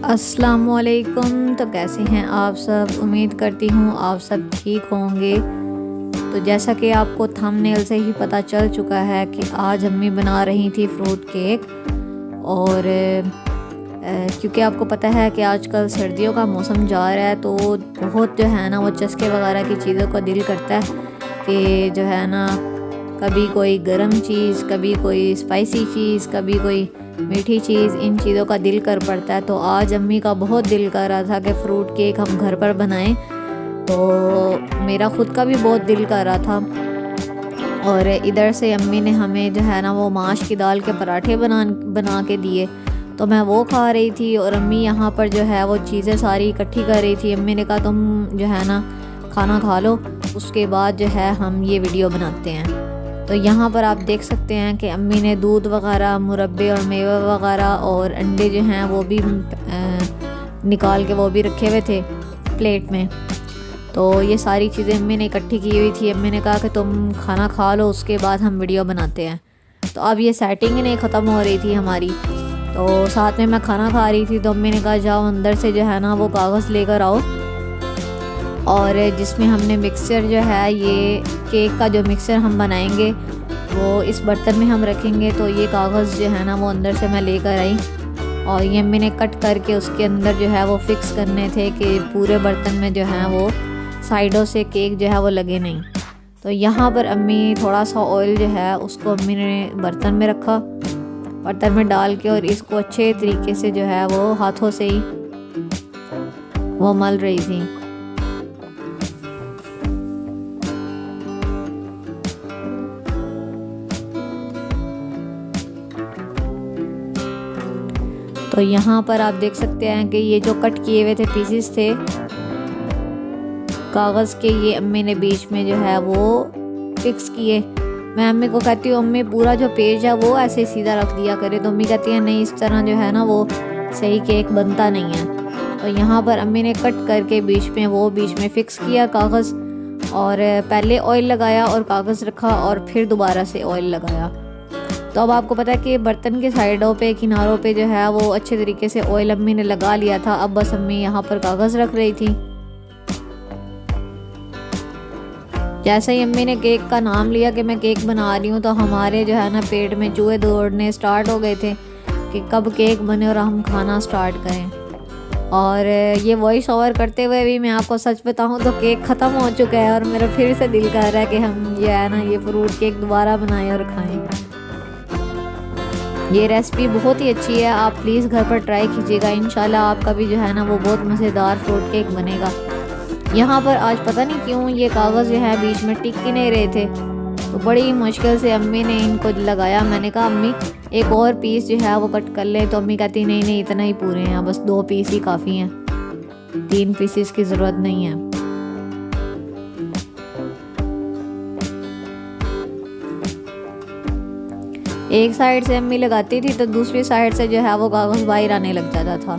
अस्सलामुअलैकुम। तो कैसे हैं आप सब? उम्मीद करती हूँ आप सब ठीक होंगे। तो जैसा कि आपको थंबनेल से ही पता चल चुका है कि आज अम्मी बना रही थी फ्रूट केक। और क्योंकि आपको पता है कि आजकल सर्दियों का मौसम जा रहा है, तो बहुत जो है ना वो चस्के वगैरह की चीज़ों का दिल करता है कि जो है ना कभी कोई गरम चीज़, कभी कोई स्पाइसी चीज़, कभी कोई मीठी चीज़, इन चीज़ों का दिल कर पड़ता है। तो आज अम्मी का बहुत दिल कर रहा था कि फ़्रूट केक हम घर पर बनाएं। तो मेरा ख़ुद का भी बहुत दिल कर रहा था। और इधर से अम्मी ने हमें जो है ना वो माश की दाल के पराठे बना के दिए, तो मैं वो खा रही थी। और अम्मी यहाँ पर जो है वो चीज़ें सारी इकट्ठी कर रही थी। अम्मी ने कहा तुम जो है ना खाना खा लो, उसके बाद जो है हम ये वीडियो बनाते हैं। तो यहाँ पर आप देख सकते हैं कि अम्मी ने दूध वगैरह, मुरब्बे और मेवे वगैरह और अंडे जो हैं वो भी निकाल के वो भी रखे हुए थे प्लेट में। तो ये सारी चीज़ें अम्मी ने इकट्ठी की हुई थी। अम्मी ने कहा कि तुम खाना खा लो, उसके बाद हम वीडियो बनाते हैं। तो अब ये सेटिंग ही नहीं ख़त्म हो रही थी हमारी, तो साथ में मैं खाना खा रही थी। तो अम्मी ने कहा जाओ अंदर से जो है ना वो कागज़ लेकर आओ, और जिसमें हमने मिक्सचर जो है, ये केक का जो मिक्सचर हम बनाएंगे वो इस बर्तन में हम रखेंगे। तो ये कागज़ जो है ना वो अंदर से मैं लेकर आई, और ये अम्मी ने कट करके उसके अंदर जो है वो फिक्स करने थे कि पूरे बर्तन में जो है वो साइडों से केक जो है वो लगे नहीं। तो यहाँ पर अम्मी थोड़ा सा ऑयल जो है उसको अम्मी ने बर्तन में रखा, बर्तन में डाल के, और इसको अच्छे तरीके से जो है वो हाथों से ही वो मल रही थी। तो यहाँ पर आप देख सकते हैं कि ये जो कट किए हुए थे पीसेस थे कागज़ के, ये अम्मी ने बीच में जो है वो फिक्स किए। मैं अम्मी को कहती हूँ अम्मी पूरा जो पेज है वो ऐसे सीधा रख दिया करे, तो अम्मी कहती है नहीं, इस तरह जो है ना वो सही केक बनता नहीं है। तो यहाँ पर अम्मी ने कट करके बीच में फिक्स किया कागज़, और पहले ऑयल लगाया और कागज़ रखा, और फिर दोबारा से ऑयल लगाया। तो अब आपको पता है कि बर्तन के साइडों पे, किनारों पे जो है वो अच्छे तरीके से ऑयल अम्मी ने लगा लिया था। अब बस अम्मी यहाँ पर कागज़ रख रही थी। जैसे ही अम्मी ने केक का नाम लिया कि मैं केक बना रही हूँ, तो हमारे जो है ना पेट में चूहे दौड़ने स्टार्ट हो गए थे कि कब केक बने और हम खाना स्टार्ट करें। और ये वॉइस ओवर करते हुए भी मैं आपको सच बताऊँ तो केक ख़त्म हो चुका है, और मेरा फिर से दिल कर रहा है कि हम ये है ना ये फ्रूट केक दोबारा बनाएं और खाएं। ये रेसिपी बहुत ही अच्छी है, आप प्लीज़ घर पर ट्राई कीजिएगा। इंशाल्लाह आपका भी जो है ना वो बहुत मज़ेदार फ्रूट केक बनेगा। यहाँ पर आज पता नहीं क्यों ये कागज़ जो है बीच में टिक ही नहीं रहे थे, तो बड़ी मुश्किल से अम्मी ने इनको लगाया। मैंने कहा अम्मी एक और पीस जो है वो कट कर ले, तो अम्मी कहती नहीं नहीं इतना ही पूरे हैं, बस 2 पीस ही काफ़ी हैं, 3 पीसेस की ज़रूरत नहीं है। एक साइड से अम्मी लगाती थी तो दूसरी साइड से जो है वो कागज़ बाहर आने लग जाता था।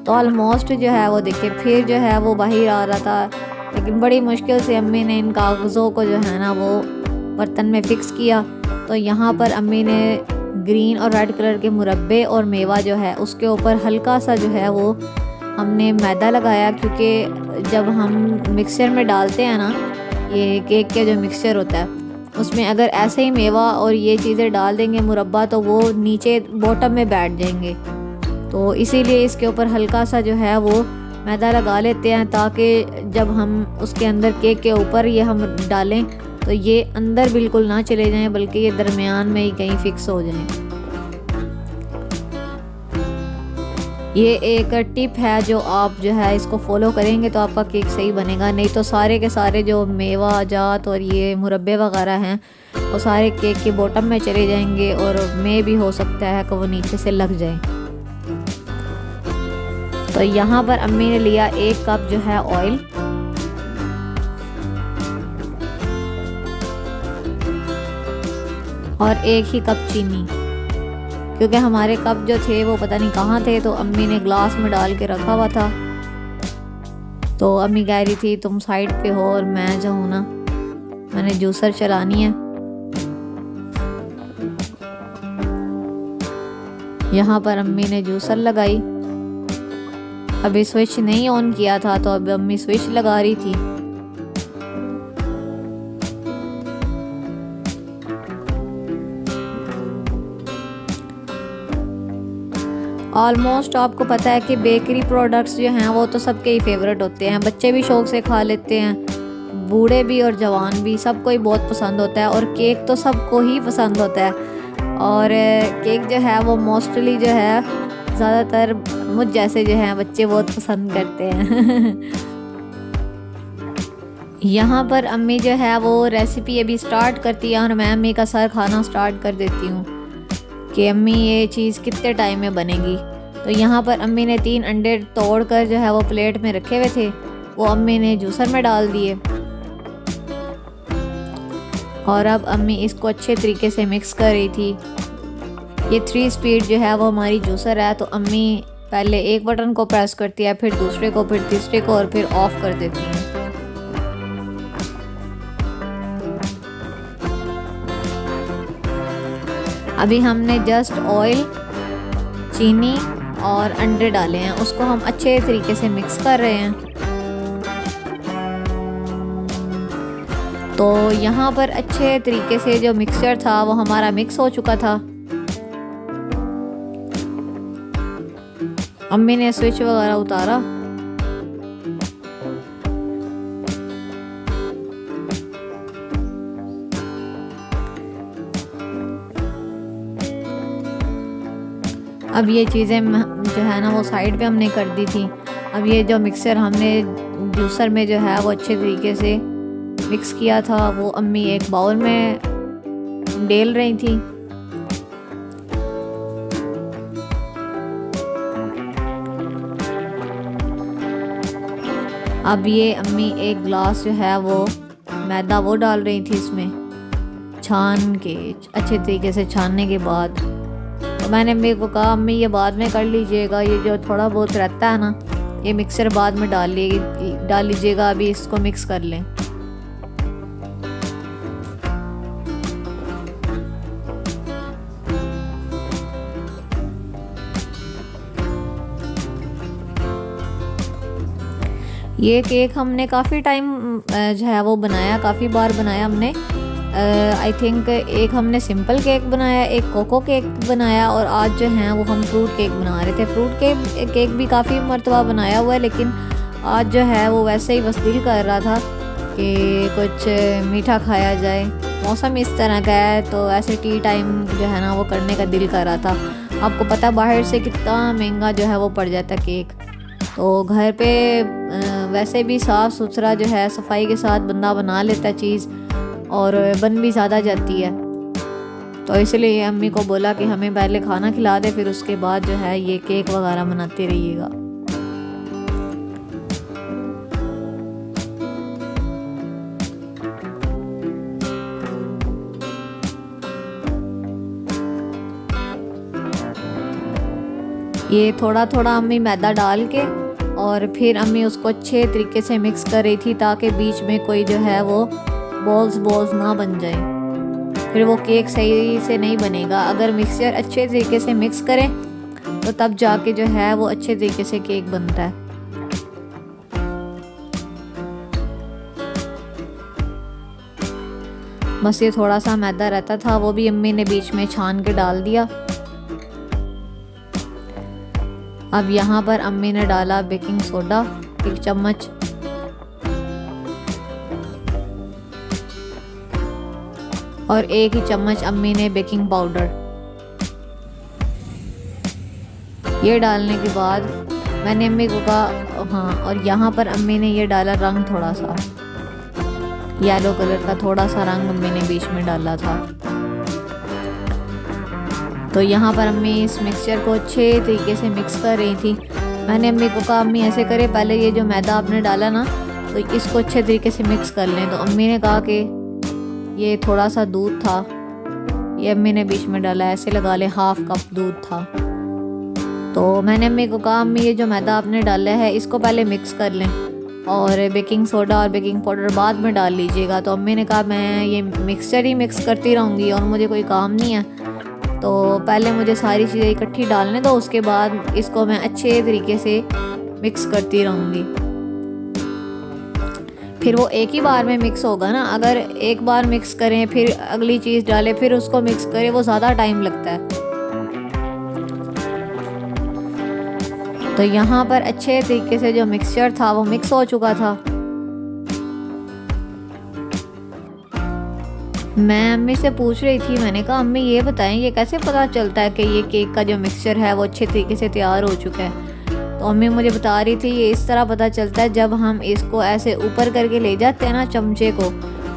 तो ऑलमोस्ट जो है वो देखिए फिर जो है वो बाहर आ रहा था, लेकिन बड़ी मुश्किल से अम्मी ने इन कागज़ों को जो है ना वो बर्तन में फ़िक्स किया। तो यहाँ पर अम्मी ने ग्रीन और रेड कलर के मुरब्बे और मेवा जो है उसके ऊपर हल्का सा जो है वो हमने मैदा लगाया, क्योंकि जब हम मिक्सर में डालते हैं ना ये केक के जो मिक्सचर होता है उसमें अगर ऐसे ही मेवा और ये चीज़ें डाल देंगे मुरब्बा, तो वो नीचे बॉटम में बैठ जाएंगे। तो इसीलिए इसके ऊपर हल्का सा जो है वो मैदा लगा लेते हैं, ताकि जब हम उसके अंदर केक के ऊपर ये हम डालें तो ये अंदर बिल्कुल ना चले जाएं, बल्कि ये दरमियान में ही कहीं फिक्स हो जाएं। ये एक टिप है जो आप जो है इसको फॉलो करेंगे तो आपका केक सही बनेगा, नहीं तो सारे के सारे जो मेवा जात और ये मुरब्बे वगैरह हैं वो सारे केक के बॉटम में चले जाएंगे, और में भी हो सकता है कि वो नीचे से लग जाए। तो यहाँ पर अम्मी ने लिया 1 कप जो है ऑयल, और 1 ही कप चीनी, क्योंकि हमारे कप जो थे वो पता नहीं कहाँ थे, तो अम्मी ने ग्लास में डाल के रखा हुआ था। तो अम्मी कह रही थी तुम साइड पे हो और मैं जो हूँ ना मैंने जूसर चलानी है। यहाँ पर अम्मी ने जूसर लगाई अभी स्विच नहीं ऑन किया था तो अब अम्मी स्विच लगा रही थी। ऑलमोस्ट आपको पता है कि बेकरी प्रोडक्ट्स जो हैं वो तो सबके ही फेवरेट होते हैं, बच्चे भी शौक से खा लेते हैं, बूढ़े भी और जवान भी, सबको ही बहुत पसंद होता है। और केक तो सबको ही पसंद होता है। और केक जो है वो मोस्टली जो है ज़्यादातर मुझ जैसे जो हैं बच्चे बहुत पसंद करते हैं। यहाँ पर अम्मी जो है वो रेसिपी अभी स्टार्ट करती है और मैं अम्मी का सर खाना स्टार्ट कर देती हूँ कि अम्मी ये चीज़ कितने टाइम में बनेगी। तो यहाँ पर अम्मी ने 3 अंडे तोड़ कर जो है वो प्लेट में रखे हुए थे, वो अम्मी ने जूसर में डाल दिए। और अब अम्मी इसको अच्छे तरीके से मिक्स कर रही थी। ये 3 स्पीड जो है वो हमारी जूसर है, तो अम्मी पहले एक बटन को प्रेस करती है, फिर दूसरे को, फिर तीसरे को और फिर ऑफ कर देती है। अभी हमने जस्ट ऑयल, चीनी और अंडे डाले हैं, उसको हम अच्छे तरीके से मिक्स कर रहे हैं। तो यहाँ पर अच्छे तरीके से जो मिक्सचर था वो हमारा मिक्स हो चुका था। अम्मी ने स्विच वगैरह उतारा। अब ये चीज़ें जो है ना वो साइड पे हमने कर दी थी। अब ये जो मिक्सर हमने जूसर में जो है वो अच्छे तरीके से मिक्स किया था, वो अम्मी एक बाउल में डेल रही थी। अब ये अम्मी एक ग्लास जो है वो मैदा वो डाल रही थी इसमें, छान के अच्छे तरीके से छानने के बाद। तो मैंने अम्मी को कहा अम्मी ये बाद में कर लीजिएगा, ये जो थोड़ा बहुत रहता है ना ये मिक्सर बाद में डाल लीजिएगा, अभी इसको मिक्स कर लें। ये केक हमने काफ़ी टाइम जो है वो बनाया, काफ़ी बार बनाया हमने। आई थिंक एक हमने सिंपल केक बनाया, एक कोको केक बनाया और आज जो है वो हम फ्रूट केक बना रहे थे। फ्रूट केक भी काफ़ी मरतबा बनाया हुआ है, लेकिन आज जो है वो वैसे ही बस दिल कर रहा था कि कुछ मीठा खाया जाए। मौसम इस तरह का है तो ऐसे टी टाइम जो है ना वो करने का दिल कर रहा था। आपको पता है बाहर से कितना महंगा जो है वो पड़ जाता है केक, तो घर पे वैसे भी साफ़ सुथरा जो है सफाई के साथ बंदा बना लेता है चीज़ और बन भी ज़्यादा जाती है। तो इसलिए अम्मी को बोला कि हमें पहले खाना खिला दे, फिर उसके बाद जो है ये केक वगैरह बनाते रहिएगा। ये थोड़ा थोड़ा अम्मी मैदा डाल के और फिर अम्मी उसको अच्छे तरीके से मिक्स कर रही थी ताकि बीच में कोई जो है वो बॉल्स ना बन जाए, फिर वो केक सही से नहीं बनेगा। अगर मिक्सचर अच्छे तरीके से मिक्स करें तो तब जाके जो है वो अच्छे तरीके से केक बनता है। बस ये थोड़ा सा मैदा रहता था, वो भी अम्मी ने बीच में छान के डाल दिया। अब यहाँ पर अम्मी ने डाला बेकिंग सोडा 1 चम्मच, और 1 ही चम्मच अम्मी ने बेकिंग पाउडर। ये डालने के बाद मैंने अम्मी को कहा हाँ, और यहाँ पर अम्मी ने ये डाला रंग, थोड़ा सा येलो कलर का थोड़ा सा रंग अम्मी ने बीच में डाला था। तो यहाँ पर अम्मी इस मिक्सचर को अच्छे तरीके से मिक्स कर रही थी। मैंने अम्मी को कहा अम्मी ऐसे करे, पहले ये जो मैदा आपने डाला ना तो इसको अच्छे तरीके से मिक्स कर लें। तो अम्मी ने कहा कि ये थोड़ा सा दूध था, ये अम्मी ने बीच में डाला, ऐसे लगा ले 1/2 कप दूध था। तो मैंने अम्मी को कहा अम्मी ये जो मैदा आपने डाला है इसको पहले मिक्स कर लें और बेकिंग सोडा और बेकिंग पाउडर बाद में डाल लीजिएगा। तो अम्मी ने कहा मैं ये मिक्सचर ही मिक्स करती रहूँगी और मुझे कोई काम नहीं है, तो पहले मुझे सारी चीज़ें इकट्ठी डालने दो, उसके बाद इसको मैं अच्छे तरीके से मिक्स करती रहूँगी। फिर वो एक ही बार में मिक्स होगा ना, अगर एक बार मिक्स करें फिर अगली चीज़ डालें फिर उसको मिक्स करें, वो ज़्यादा टाइम लगता है। तो यहाँ पर अच्छे तरीके से जो मिक्सचर था वो मिक्स हो चुका था। मैं अम्मी से पूछ रही थी, मैंने कहा अम्मी ये बताएं ये कैसे पता चलता है कि ये केक का जो मिक्सचर है वो अच्छे तरीके से तैयार हो चुका है। तो अम्मी मुझे बता रही थी ये इस तरह पता चलता है जब हम इसको ऐसे ऊपर करके ले जाते हैं ना चमचे को,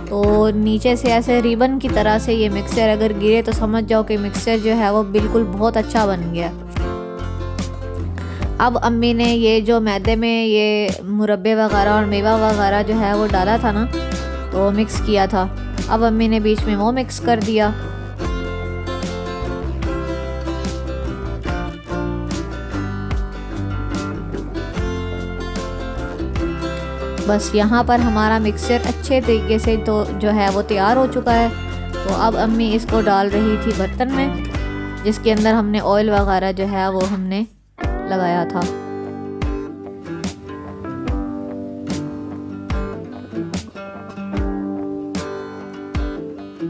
तो नीचे से ऐसे रिबन की तरह से ये मिक्सचर अगर गिरे तो समझ जाओ कि मिक्सचर जो है वो बिल्कुल बहुत अच्छा बन गया। अब अम्मी ने ये जो मैदे में ये मुरब्बे वगैरह और मेवा वगैरह जो है वो डाला था ना, तो मिक्स किया था। अब अम्मी ने बीच में वो मिक्स कर दिया। बस यहाँ पर हमारा मिक्सचर अच्छे तरीके से तो जो है वो तैयार हो चुका है। तो अब अम्मी इसको डाल रही थी बर्तन में, जिसके अंदर हमने ऑयल वगैरह जो है वो हमने लगाया था।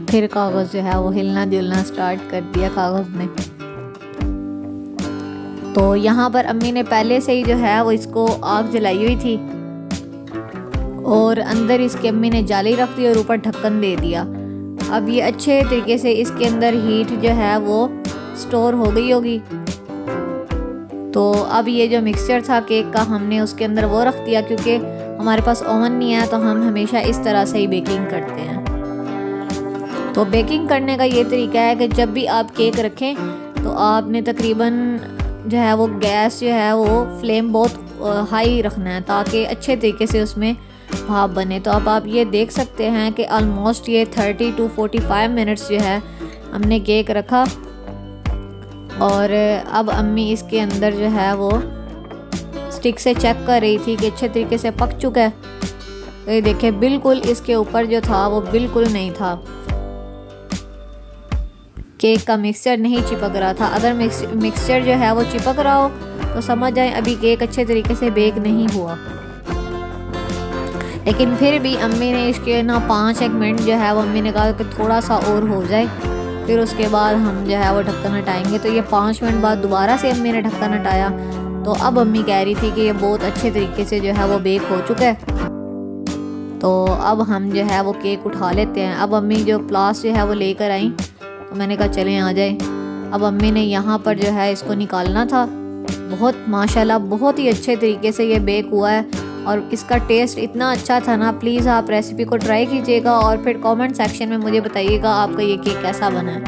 फिर कागज़ जो है वो हिलना जुलना स्टार्ट कर दिया कागज़ ने। तो यहाँ पर अम्मी ने पहले से ही जो है वो इसको आग जलाई हुई थी और अंदर इसके अम्मी ने जाली रख दी और ऊपर ढक्कन दे दिया। अब ये अच्छे तरीके से इसके अंदर हीट जो है वो स्टोर हो गई होगी। तो अब ये जो मिक्सचर था केक का हमने उसके अंदर वो रख दिया, क्योंकि हमारे पास ओवन नहीं है तो हम हमेशा इस तरह से ही बेकिंग करते हैं। तो बेकिंग करने का ये तरीका है कि जब भी आप केक रखें तो आपने तकरीबन जो है वो गैस जो है वो फ्लेम बहुत हाई रखना है ताकि अच्छे तरीके से उसमें भाप बने। तो अब आप ये देख सकते हैं कि ऑलमोस्ट ये 30 to 45 मिनट्स जो है हमने केक रखा और अब अम्मी इसके अंदर जो है वो स्टिक से चेक कर रही थी कि अच्छे तरीके से पक चुका है। तो ये देखिए बिल्कुल इसके ऊपर जो था वो बिल्कुल नहीं था, केक का मिक्सचर नहीं चिपक रहा था। अगर मिक्सचर जो है वो चिपक रहा हो तो समझ जाए अभी केक अच्छे तरीके से बेक नहीं हुआ। लेकिन फिर भी अम्मी ने इसके ना 5-1 मिनट जो है वो अम्मी ने कहा कि थोड़ा सा और हो जाए, फिर उसके बाद हम जो है वो ढक्कन हटाएंगे। तो ये 5 मिनट बाद दोबारा से अम्मी ने ढक्कन हटाया। तो अब अम्मी कह रही थी कि ये बहुत अच्छे तरीके से जो है वो बेक हो चुका है। तो अब हम जो है वो केक उठा लेते हैं। अब अम्मी जो प्लास जो है वो लेकर आई तो मैंने कहा चलें आ जाए। अब अम्मी ने यहाँ पर जो है इसको निकालना था। बहुत माशाल्लाह बहुत ही अच्छे तरीके से ये बेक हुआ है और इसका टेस्ट इतना अच्छा था ना। प्लीज़ आप रेसिपी को ट्राई कीजिएगा और फिर कमेंट सेक्शन में मुझे बताइएगा आपका ये केक कैसा बना है।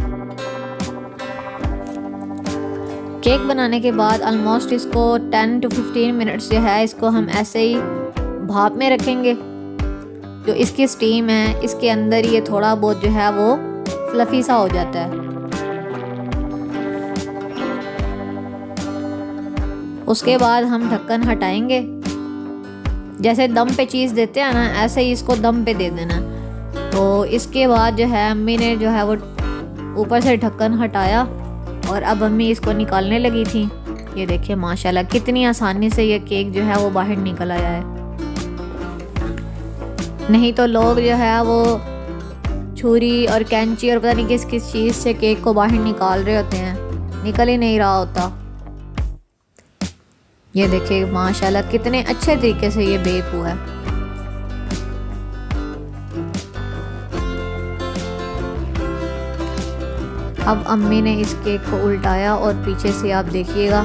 केक बनाने के बाद ऑलमोस्ट इसको 10 to 15 मिनट्स जो है इसको हम ऐसे ही भाप में रखेंगे। जो इसकी स्टीम है इसके अंदर ये थोड़ा बहुत जो है वो फ्लफी सा हो जाता है। उसके बाद हम ढक्कन हटाएंगे। जैसे दम पे चीज़ देते हैं ना, ऐसे ही इसको दम पे दे देना। तो इसके बाद जो है अम्मी ने जो है वो ऊपर से ढक्कन हटाया और अब अम्मी इसको निकालने लगी थी। ये देखिए माशाल्लाह कितनी आसानी से ये केक जो है वो बाहर निकल आया है। नहीं तो लोग जो है वो छुरी और कैंची और पता नहीं किस किस चीज़ से केक को बाहर निकाल रहे होते हैं, निकल ही नहीं रहा होता। ये देखिए माशाल्लाह कितने अच्छे तरीके से ये बेक हुआ है। अब अम्मी ने इस केक को उल्टाया और पीछे से आप देखिएगा,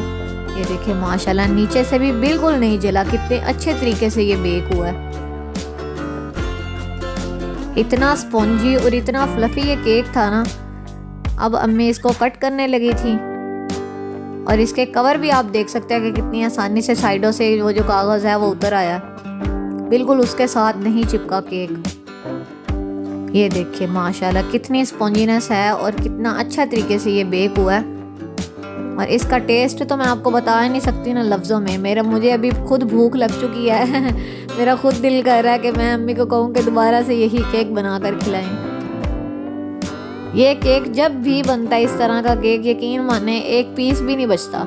ये देखिए माशाल्लाह नीचे से भी बिल्कुल नहीं जला, कितने अच्छे तरीके से ये बेक हुआ है। इतना स्पॉन्जी और इतना फ्लफी ये केक था ना। अब अम्मी इसको कट करने लगी थी और इसके कवर भी आप देख सकते हैं कि कितनी आसानी से साइडों से वो जो कागज़ है वो उतर आया, बिल्कुल उसके साथ नहीं चिपका केक। ये देखिए माशाल्लाह कितनी स्पॉन्जीनेस है और कितना अच्छा तरीके से ये बेक हुआ है। और इसका टेस्ट तो मैं आपको बता ही नहीं सकती ना लफ्ज़ों में। मुझे अभी खुद भूख लग चुकी है मेरा खुद दिल कर रहा है कि मैं अम्मी को कहूँ कि दोबारा से यही केक बना कर खिलाएं। ये केक जब भी बनता है इस तरह का केक, यकीन माने एक पीस भी नहीं बचता।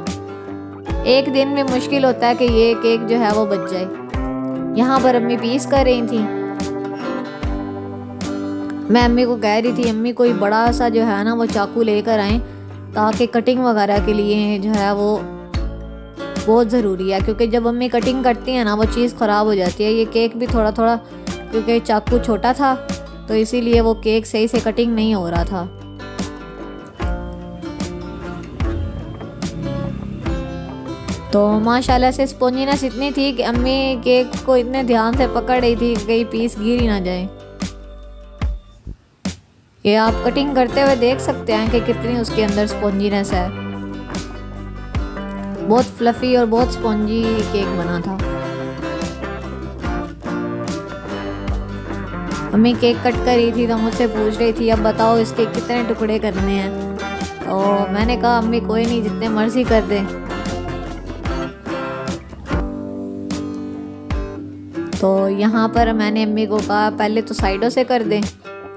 एक दिन में मुश्किल होता है कि ये केक जो है वो बच जाए। यहाँ पर अम्मी पीस कर रही थी। मैं अम्मी को कह रही थी अम्मी कोई बड़ा सा जो है ना वो चाकू लेकर आएँ, ताकि कटिंग वगैरह के लिए जो है वो बहुत ज़रूरी है, क्योंकि जब अम्मी कटिंग करती हैं ना वो चीज़ ख़राब हो जाती है। ये केक भी थोड़ा थोड़ा, क्योंकि चाकू छोटा था तो इसीलिए वो केक सही से कटिंग नहीं हो रहा था। तो माशाल्लाह से स्पॉन्जीनेस इतनी थी कि अम्मी केक को इतने ध्यान से पकड़ रही थी कि कहीं पीस गिर ही ना जाए। ये आप कटिंग करते हुए देख सकते हैं कि कितनी उसके अंदर स्पॉन्जीनेस है। बहुत फ्लफ़ी और बहुत स्पॉन्जी केक बना था। मम्मी केक कट कर रही थी तो मुझसे पूछ रही थी अब बताओ इसके कितने टुकड़े करने हैं। तो मैंने कहा अम्मी कोई नहीं, जितने मर्जी कर दें। तो यहाँ पर मैंने अम्मी को कहा पहले तो साइडों से कर दें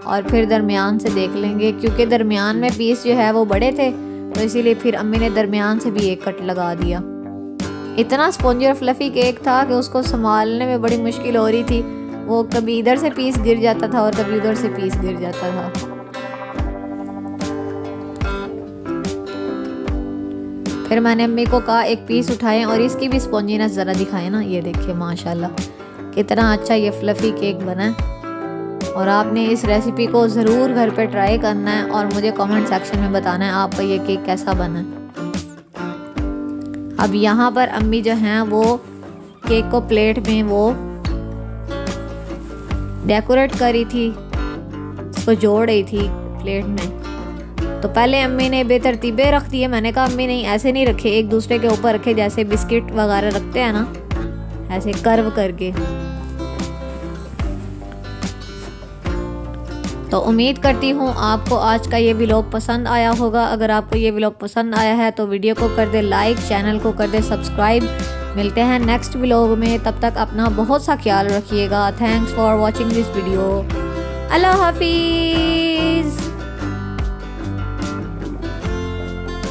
और फिर दरमियान से देख लेंगे, क्योंकि दरमियान में पीस जो है वो बड़े थे, तो इसीलिए फिर अम्मी ने दरमियान से भी एक कट लगा दिया। इतना स्पॉन्जी और फ्लफ़ी केक था कि उसको संभालने में बड़ी मुश्किल हो रही थी। वो कभी इधर से पीस गिर जाता था और कभी उधर से पीस गिर जाता था। फिर मैंने अम्मी को कहा एक पीस उठाएं और इसकी भी स्पॉन्जीनेस ज़रा दिखाएं ना। ये देखिए माशाल्लाह कितना अच्छा ये फ्लफ़ी केक बना है। और आपने इस रेसिपी को ज़रूर घर पे ट्राई करना है और मुझे कमेंट सेक्शन में बताना है आपका ये केक कैसा बना। अब यहाँ पर अम्मी जो हैं वो केक को प्लेट में वो डेकोरेट करी थी, इसको जोड़ रही थी प्लेट में। तो पहले अम्मी ने बेतरतीबे रख दिए। मैंने कहा अम्मी नहीं, ऐसे नहीं रखे, एक दूसरे के ऊपर रखे जैसे बिस्किट वगैरह रखते हैं ना, ऐसे कर्व करके। तो उम्मीद करती हूँ आपको आज का ये व्लॉग पसंद आया होगा। अगर आपको ये व्लॉग पसंद आया है तो वीडियो को कर दे लाइक, चैनल को कर दे सब्सक्राइब। मिलते हैं नेक्स्ट व्लॉग में, तब तक अपना बहुत सा ख्याल रखिएगा। Thanks for watching this video. अल्लाह हाफिज़।